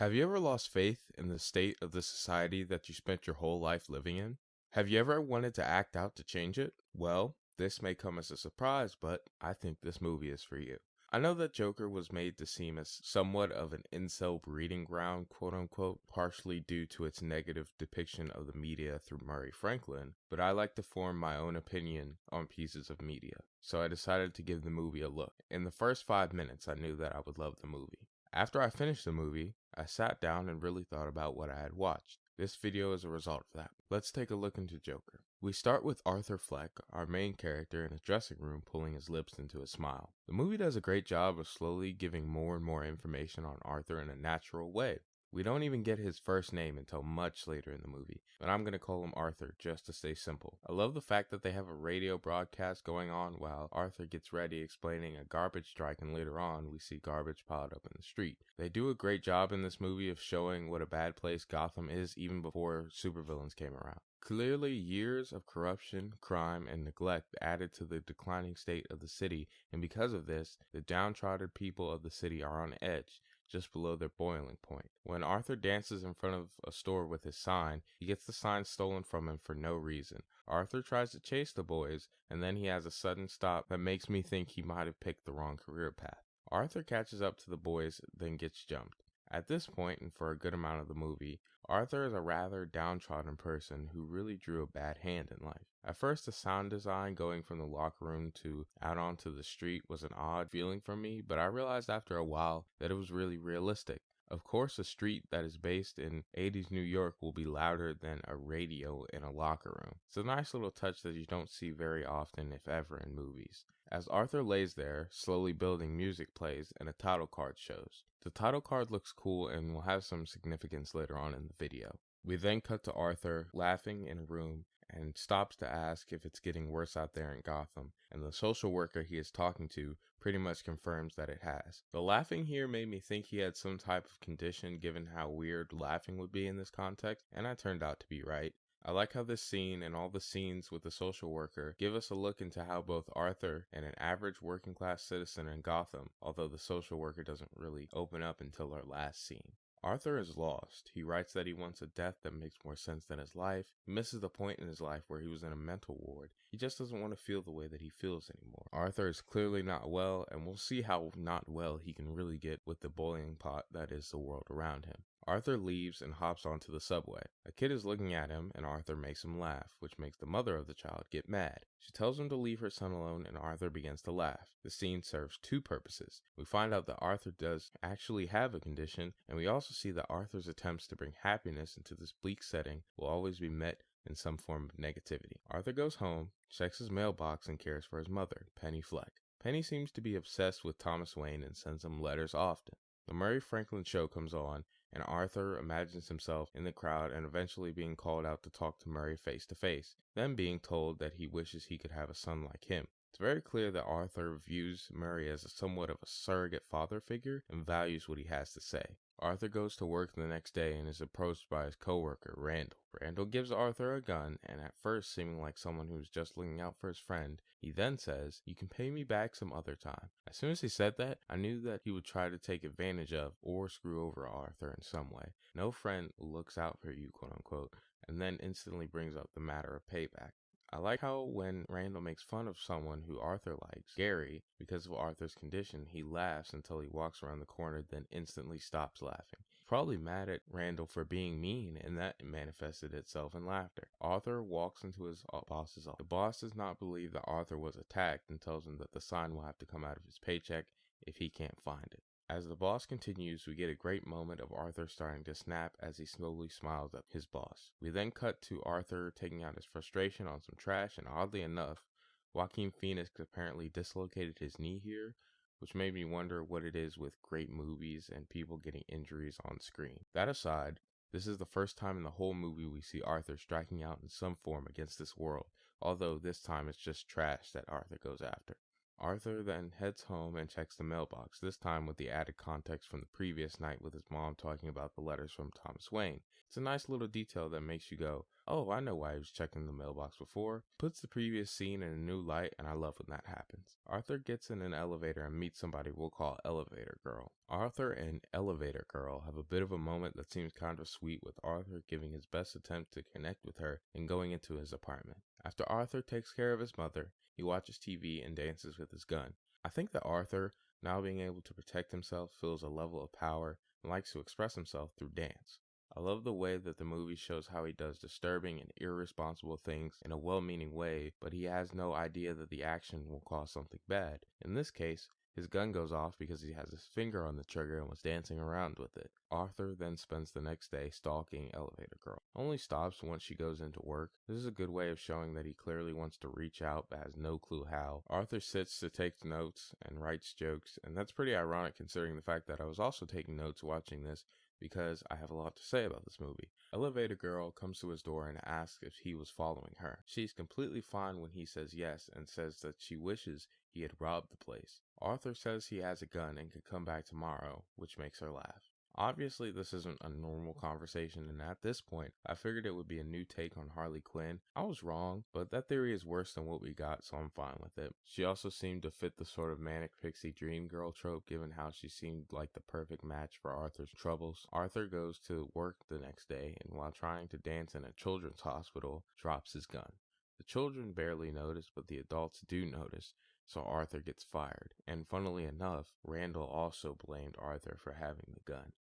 Have you ever lost faith in the state of the society that you spent your whole life living in? Have you ever wanted to act out to change it? Well, this may come as a surprise, but I think this movie is for you. I know that Joker was made to seem as somewhat of an incel breeding ground, quote unquote, partially due to its negative depiction of the media through Murray Franklin, but I like to form my own opinion on pieces of media, so I decided to give the movie a look. In the first 5 minutes, I knew that I would love the movie. After I finished the movie, I sat down and really thought about what I had watched. This video is a result of that. Let's take a look into Joker. We start with Arthur Fleck, our main character, in a dressing room pulling his lips into a smile. The movie does a great job of slowly giving more and more information on Arthur in a natural way. We don't even get his first name until much later in the movie, but I'm going to call him Arthur just to stay simple. I love the fact that they have a radio broadcast going on while Arthur gets ready explaining a garbage strike, and later on we see garbage piled up in the street. They do a great job in this movie of showing what a bad place Gotham is even before supervillains came around. Clearly, years of corruption, crime, and neglect added to the declining state of the city, and because of this, the downtrodden people of the city are on edge, just below their boiling point. When Arthur dances in front of a store with his sign, he gets the sign stolen from him for no reason. Arthur tries to chase the boys, and then he has a sudden stop that makes me think he might have picked the wrong career path. Arthur catches up to the boys, then gets jumped. At this point, and for a good amount of the movie, Arthur is a rather downtrodden person who really drew a bad hand in life. At first, the sound design going from the locker room to out onto the street was an odd feeling for me, but I realized after a while that it was really realistic. Of course, a street that is based in 80s New York will be louder than a radio in a locker room. It's a nice little touch that you don't see very often, if ever, in movies. As Arthur lays there, slowly building, music plays and a title card shows. The title card looks cool and will have some significance later on in the video. We then cut to Arthur laughing in a room and stops to ask if it's getting worse out there in Gotham, and the social worker he is talking to pretty much confirms that it has. The laughing here made me think he had some type of condition given how weird laughing would be in this context, and I turned out to be right. I like how this scene and all the scenes with the social worker give us a look into how both Arthur and an average working class citizen in Gotham, although the social worker doesn't really open up until our last scene. Arthur is lost. He writes that he wants a death that makes more sense than his life. He misses the point in his life where he was in a mental ward. He just doesn't want to feel the way that he feels anymore. Arthur is clearly not well, and we'll see how not well he can really get with the boiling pot that is the world around him. Arthur leaves and hops onto the subway. A kid is looking at him, and Arthur makes him laugh, which makes the mother of the child get mad. She tells him to leave her son alone, and Arthur begins to laugh. The scene serves two purposes. We find out that Arthur does actually have a condition, and we also see that Arthur's attempts to bring happiness into this bleak setting will always be met in some form of negativity. Arthur goes home, checks his mailbox, and cares for his mother, Penny Fleck. Penny seems to be obsessed with Thomas Wayne and sends him letters often. The Murray Franklin show comes on, and Arthur imagines himself in the crowd and eventually being called out to talk to Murray face to face, then being told that he wishes he could have a son like him. It's very clear that Arthur views Murray as somewhat of a surrogate father figure and values what he has to say. Arthur goes to work the next day and is approached by his coworker, Randall. Randall gives Arthur a gun, and at first seeming like someone who is just looking out for his friend, he then says, "You can pay me back some other time." As soon as he said that, I knew that he would try to take advantage of or screw over Arthur in some way. No friend looks out for you, quote unquote, and then instantly brings up the matter of payback. I like how when Randall makes fun of someone who Arthur likes, Gary, because of Arthur's condition, he laughs until he walks around the corner, then instantly stops laughing. He's probably mad at Randall for being mean, and that manifested itself in laughter. Arthur walks into his boss's office. The boss does not believe that Arthur was attacked and tells him that the sign will have to come out of his paycheck if he can't find it. As the boss continues, we get a great moment of Arthur starting to snap as he slowly smiles at his boss. We then cut to Arthur taking out his frustration on some trash, and oddly enough, Joaquin Phoenix apparently dislocated his knee here, which made me wonder what it is with great movies and people getting injuries on screen. That aside, this is the first time in the whole movie we see Arthur striking out in some form against this world, although this time it's just trash that Arthur goes after. Arthur then heads home and checks the mailbox, this time with the added context from the previous night with his mom talking about the letters from Thomas Wayne. It's a nice little detail that makes you go, oh, I know why he was checking the mailbox before. Puts the previous scene in a new light, and I love when that happens. Arthur gets in an elevator and meets somebody we'll call Elevator Girl. Arthur and Elevator Girl have a bit of a moment that seems kind of sweet, with Arthur giving his best attempt to connect with her and going into his apartment. After Arthur takes care of his mother, he watches TV and dances with his gun. I think that Arthur, now being able to protect himself, feels a level of power and likes to express himself through dance. I love the way that the movie shows how he does disturbing and irresponsible things in a well-meaning way, but he has no idea that the action will cause something bad. In this case, his gun goes off because he has his finger on the trigger and was dancing around with it. Arthur then spends the next day stalking Elevator Girl. Only stops once she goes into work. This is a good way of showing that he clearly wants to reach out but has no clue how. Arthur sits to take notes and writes jokes, and that's pretty ironic considering the fact that I was also taking notes watching this, because I have a lot to say about this movie. Elevator Girl comes to his door and asks if he was following her. She's completely fine when he says yes and says that she wishes he had robbed the place. Arthur says he has a gun and could come back tomorrow, which makes her laugh. Obviously, this isn't a normal conversation, and at this point, I figured it would be a new take on Harley Quinn. I was wrong, but that theory is worse than what we got, so I'm fine with it. She also seemed to fit the sort of manic pixie dream girl trope, given how she seemed like the perfect match for Arthur's troubles. Arthur goes to work the next day, and while trying to dance in a children's hospital, drops his gun. The children barely notice, but the adults do notice, so Arthur gets fired. And funnily enough, Randall also blamed Arthur for having the gun.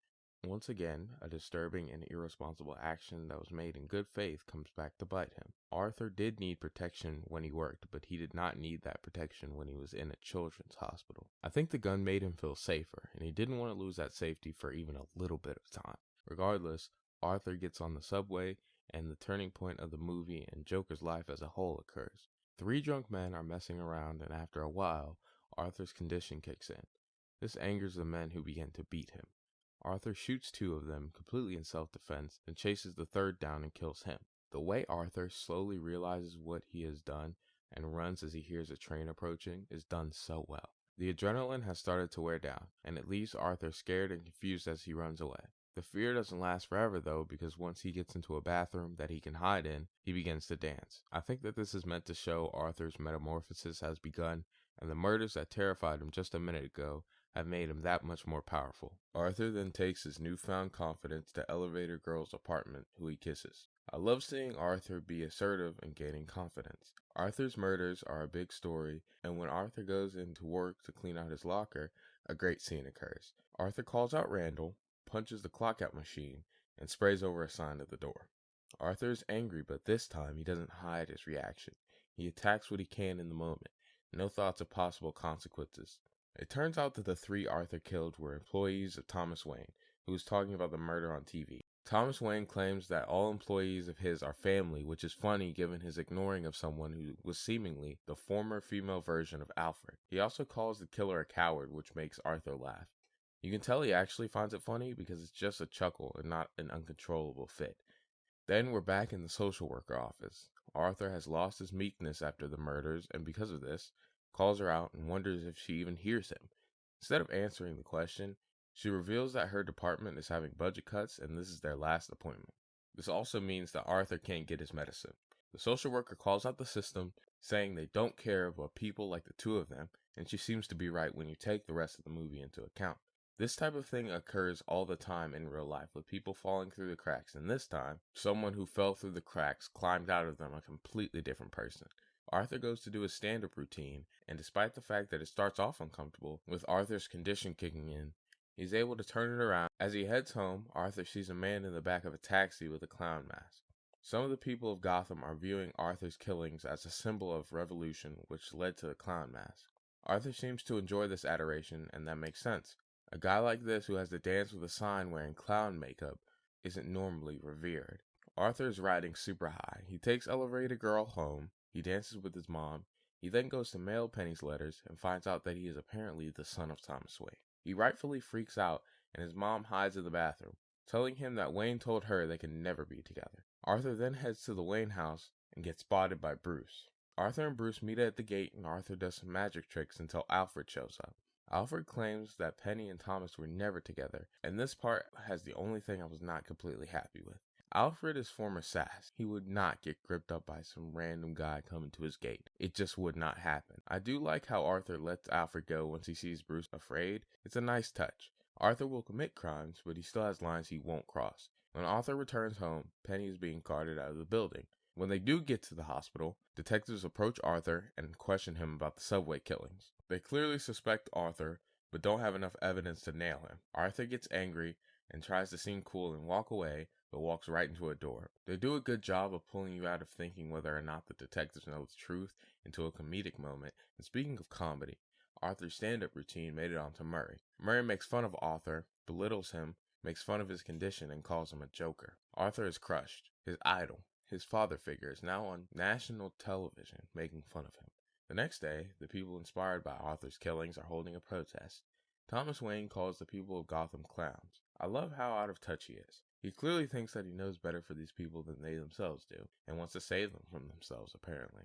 Once again, a disturbing and irresponsible action that was made in good faith comes back to bite him. Arthur did need protection when he worked, but he did not need that protection when he was in a children's hospital. I think the gun made him feel safer, and he didn't want to lose that safety for even a little bit of time. Regardless, Arthur gets on the subway, and the turning point of the movie and Joker's life as a whole occurs. 3 drunk men are messing around, and after a while, Arthur's condition kicks in. This angers the men who begin to beat him. Arthur shoots 2 of them completely in self-defense, then chases the 3rd down and kills him. The way Arthur slowly realizes what he has done and runs as he hears a train approaching is done so well. The adrenaline has started to wear down, and it leaves Arthur scared and confused as he runs away. The fear doesn't last forever though, because once he gets into a bathroom that he can hide in, he begins to dance. I think that this is meant to show Arthur's metamorphosis has begun, and the murders that terrified him just a minute ago have made him that much more powerful. Arthur then takes his newfound confidence to Elevator Girl's apartment, who he kisses. I love seeing Arthur be assertive and gaining confidence. Arthur's murders are a big story, and when Arthur goes into work to clean out his locker, a great scene occurs. Arthur calls out Randall, punches the clock-out machine, and sprays over a sign at the door. Arthur is angry, but this time he doesn't hide his reaction. He attacks what he can in the moment. No thoughts of possible consequences. It turns out that the 3 Arthur killed were employees of Thomas Wayne, who was talking about the murder on TV. Thomas Wayne claims that all employees of his are family, which is funny given his ignoring of someone who was seemingly the former female version of Alfred. He also calls the killer a coward, which makes Arthur laugh. You can tell he actually finds it funny because it's just a chuckle and not an uncontrollable fit. Then we're back in the social worker office. Arthur has lost his meekness after the murders, and because of this, calls her out and wonders if she even hears him. Instead of answering the question, she reveals that her department is having budget cuts and this is their last appointment. This also means that Arthur can't get his medicine. The social worker calls out the system, saying they don't care about people like the 2 of them, and she seems to be right when you take the rest of the movie into account. This type of thing occurs all the time in real life, with people falling through the cracks, and this time, someone who fell through the cracks climbed out of them a completely different person. Arthur goes to do his stand-up routine, and despite the fact that it starts off uncomfortable, with Arthur's condition kicking in, he's able to turn it around. As he heads home, Arthur sees a man in the back of a taxi with a clown mask. Some of the people of Gotham are viewing Arthur's killings as a symbol of revolution, which led to the clown mask. Arthur seems to enjoy this adoration, and that makes sense. A guy like this who has to dance with a sign wearing clown makeup isn't normally revered. Arthur is riding super high. He takes Elevator Girl home. He dances with his mom. He then goes to mail Penny's letters and finds out that he is apparently the son of Thomas Wayne. He rightfully freaks out, and his mom hides in the bathroom, telling him that Wayne told her they can never be together. Arthur then heads to the Wayne house and gets spotted by Bruce. Arthur and Bruce meet at the gate, and Arthur does some magic tricks until Alfred shows up. Alfred claims that Penny and Thomas were never together, and this part has the only thing I was not completely happy with. Alfred is former SAS. He would not get gripped up by some random guy coming to his gate. It just would not happen. I do like how Arthur lets Alfred go once he sees Bruce afraid. It's a nice touch. Arthur will commit crimes, but he still has lines he won't cross. When Arthur returns home, Penny is being carted out of the building. When they do get to the hospital, detectives approach Arthur and question him about the subway killings. They clearly suspect Arthur, but don't have enough evidence to nail him. Arthur gets angry and tries to seem cool and walk away, but walks right into a door. They do a good job of pulling you out of thinking whether or not the detectives know the truth into a comedic moment. And speaking of comedy, Arthur's stand-up routine made it onto Murray. Murray makes fun of Arthur, belittles him, makes fun of his condition, and calls him a joker. Arthur is crushed. His idol, his father figure, is now on national television making fun of him. The next day, the people inspired by Arthur's killings are holding a protest. Thomas Wayne calls the people of Gotham clowns. I love how out of touch he is. He clearly thinks that he knows better for these people than they themselves do, and wants to save them from themselves, apparently.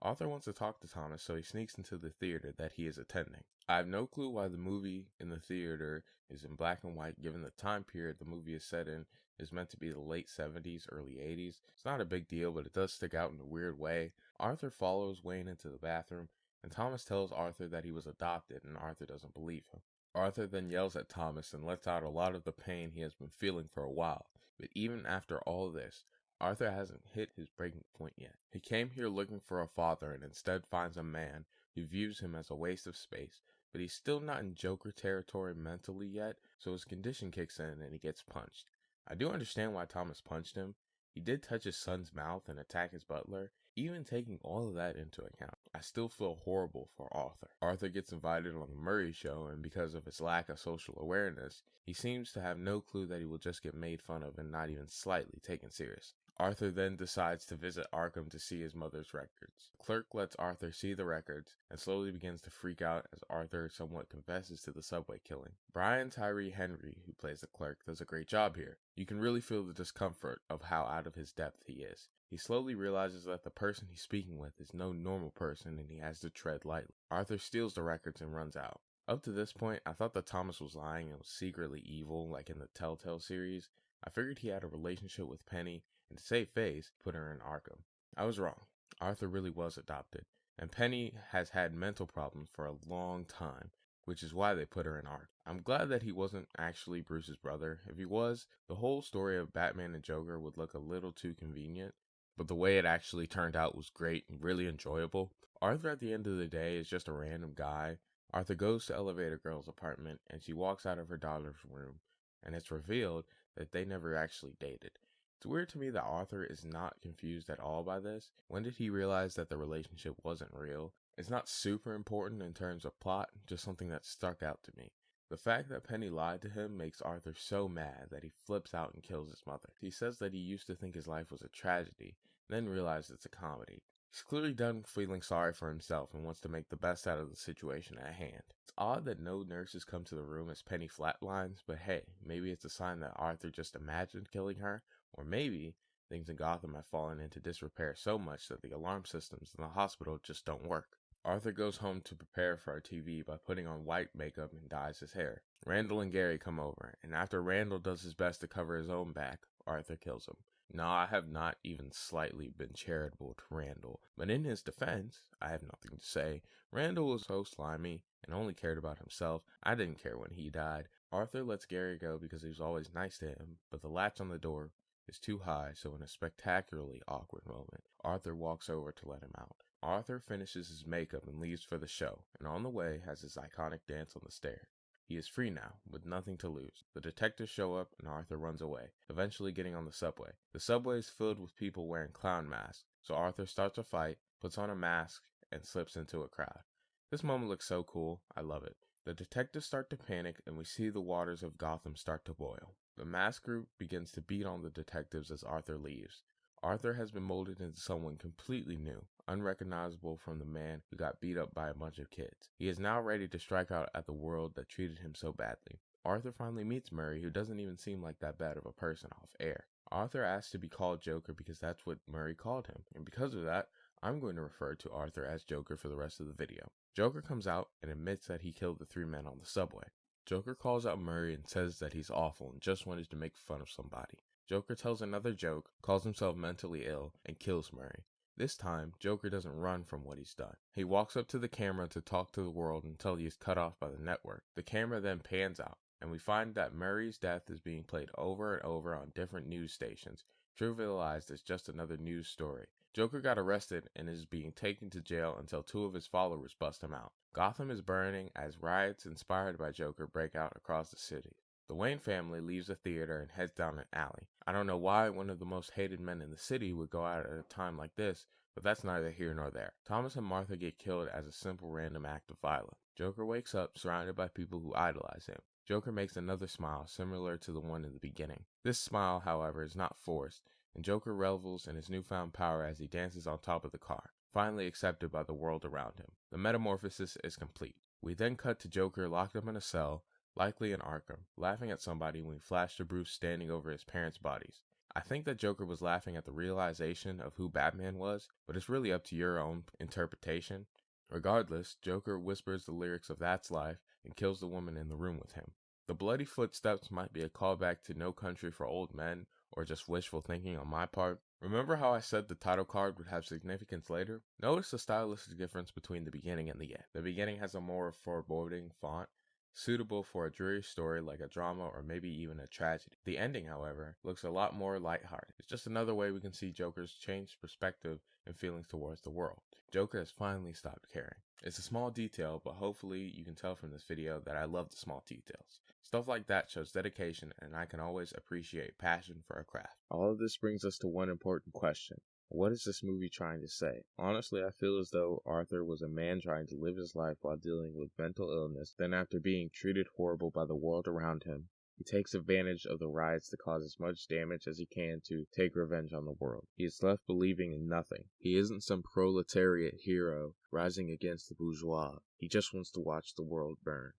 Arthur wants to talk to Thomas, so he sneaks into the theater that he is attending. I have no clue why the movie in the theater is in black and white, given the time period the movie is set in is meant to be the late 70s, early 80s. It's not a big deal, but it does stick out in a weird way. Arthur follows Wayne into the bathroom, and Thomas tells Arthur that he was adopted, and Arthur doesn't believe him. Arthur then yells at Thomas and lets out a lot of the pain he has been feeling for a while. But even after all this, Arthur hasn't hit his breaking point yet. He came here looking for a father and instead finds a man who views him as a waste of space, but he's still not in Joker territory mentally yet, so his condition kicks in and he gets punched. I do understand why Thomas punched him. He did touch his son's mouth and attack his butler. Even taking all of that into account, I still feel horrible for Arthur. Arthur gets invited on the Murray show, and because of his lack of social awareness, he seems to have no clue that he will just get made fun of and not even slightly taken serious. Arthur then decides to visit Arkham to see his mother's records. The clerk lets Arthur see the records and slowly begins to freak out as Arthur somewhat confesses to the subway killing. Brian Tyree Henry, who plays the clerk, does a great job here. You can really feel the discomfort of how out of his depth he is. He slowly realizes that the person he's speaking with is no normal person and he has to tread lightly. Arthur steals the records and runs out. Up to this point, I thought that Thomas was lying and was secretly evil, like in the Telltale series. I figured he had a relationship with Penny, and to save face, put her in Arkham. I was wrong. Arthur really was adopted, and Penny has had mental problems for a long time, which is why they put her in Arkham. I'm glad that he wasn't actually Bruce's brother. If he was, the whole story of Batman and Joker would look a little too convenient, but the way it actually turned out was great and really enjoyable. Arthur at the end of the day is just a random guy. Arthur goes to Elevator Girl's apartment, and she walks out of her daughter's room, and it's revealed that they never actually dated. It's weird to me that Arthur is not confused at all by this. When did he realize that the relationship wasn't real? It's not super important in terms of plot, just something that stuck out to me. The fact that Penny lied to him makes Arthur so mad that he flips out and kills his mother. He says that he used to think his life was a tragedy, then realized it's a comedy. He's clearly done feeling sorry for himself and wants to make the best out of the situation at hand. It's odd that no nurses come to the room as Penny flatlines, but hey, maybe it's a sign that Arthur just imagined killing her, or maybe things in Gotham have fallen into disrepair so much that the alarm systems in the hospital just don't work. Arthur goes home to prepare for our TV by putting on white makeup and dyes his hair. Randall and Gary come over, and after Randall does his best to cover his own back, Arthur kills him. Now, I have not even slightly been charitable to Randall, but in his defense, I have nothing to say. Randall was so slimy and only cared about himself. I didn't care when he died. Arthur lets Gary go because he was always nice to him, but the latch on the door is too high, so in a spectacularly awkward moment, Arthur walks over to let him out. Arthur finishes his makeup and leaves for the show, and on the way has his iconic dance on the stair. He is free now, with nothing to lose. The detectives show up, and Arthur runs away, eventually getting on the subway. The subway is filled with people wearing clown masks, so Arthur starts a fight, puts on a mask, and slips into a crowd. This moment looks so cool. I love it. The detectives start to panic, and we see the waters of Gotham start to boil. The masked group begins to beat on the detectives as Arthur leaves. Arthur has been molded into someone completely new, unrecognizable from the man who got beat up by a bunch of kids. He is now ready to strike out at the world that treated him so badly. Arthur finally meets Murray, who doesn't even seem like that bad of a person off air. Arthur asks to be called Joker because that's what Murray called him, and because of that, I'm going to refer to Arthur as Joker for the rest of the video. Joker comes out and admits that he killed the 3 men on the subway. Joker calls out Murray and says that he's awful and just wanted to make fun of somebody. Joker tells another joke, calls himself mentally ill, and kills Murray. This time, Joker doesn't run from what he's done. He walks up to the camera to talk to the world until he is cut off by the network. The camera then pans out, and we find that Murray's death is being played over and over on different news stations, trivialized as just another news story. Joker got arrested and is being taken to jail until 2 of his followers bust him out. Gotham is burning as riots inspired by Joker break out across the city. The Wayne family leaves the theater and heads down an alley. I don't know why one of the most hated men in the city would go out at a time like this, but that's neither here nor there. Thomas and Martha get killed as a simple random act of violence. Joker wakes up surrounded by people who idolize him. Joker makes another smile similar to the one in the beginning. This smile, however, is not forced, and Joker revels in his newfound power as he dances on top of the car, finally accepted by the world around him. The metamorphosis is complete. We then cut to Joker locked up in a cell, likely in Arkham, laughing at somebody when we flash to Bruce standing over his parents' bodies. I think that Joker was laughing at the realization of who Batman was, but it's really up to your own interpretation. Regardless, Joker whispers the lyrics of That's Life and kills the woman in the room with him. The bloody footsteps might be a callback to No Country for Old Men, or just wishful thinking on my part. Remember how I said the title card would have significance later? Notice the stylistic difference between the beginning and the end. The beginning has a more foreboding font, suitable for a dreary story like a drama or maybe even a tragedy. The ending, however, looks a lot more lighthearted. It's just another way we can see Joker's changed perspective and feelings towards the world. Joker has finally stopped caring. It's a small detail, but hopefully you can tell from this video that I love the small details. Stuff like that shows dedication, and I can always appreciate passion for a craft. All of this brings us to one important question. What is this movie trying to say? Honestly, I feel as though Arthur was a man trying to live his life while dealing with mental illness. Then after being treated horrible by the world around him, he takes advantage of the riots to cause as much damage as he can to take revenge on the world. He is left believing in nothing. He isn't some proletariat hero rising against the bourgeois. He just wants to watch the world burn.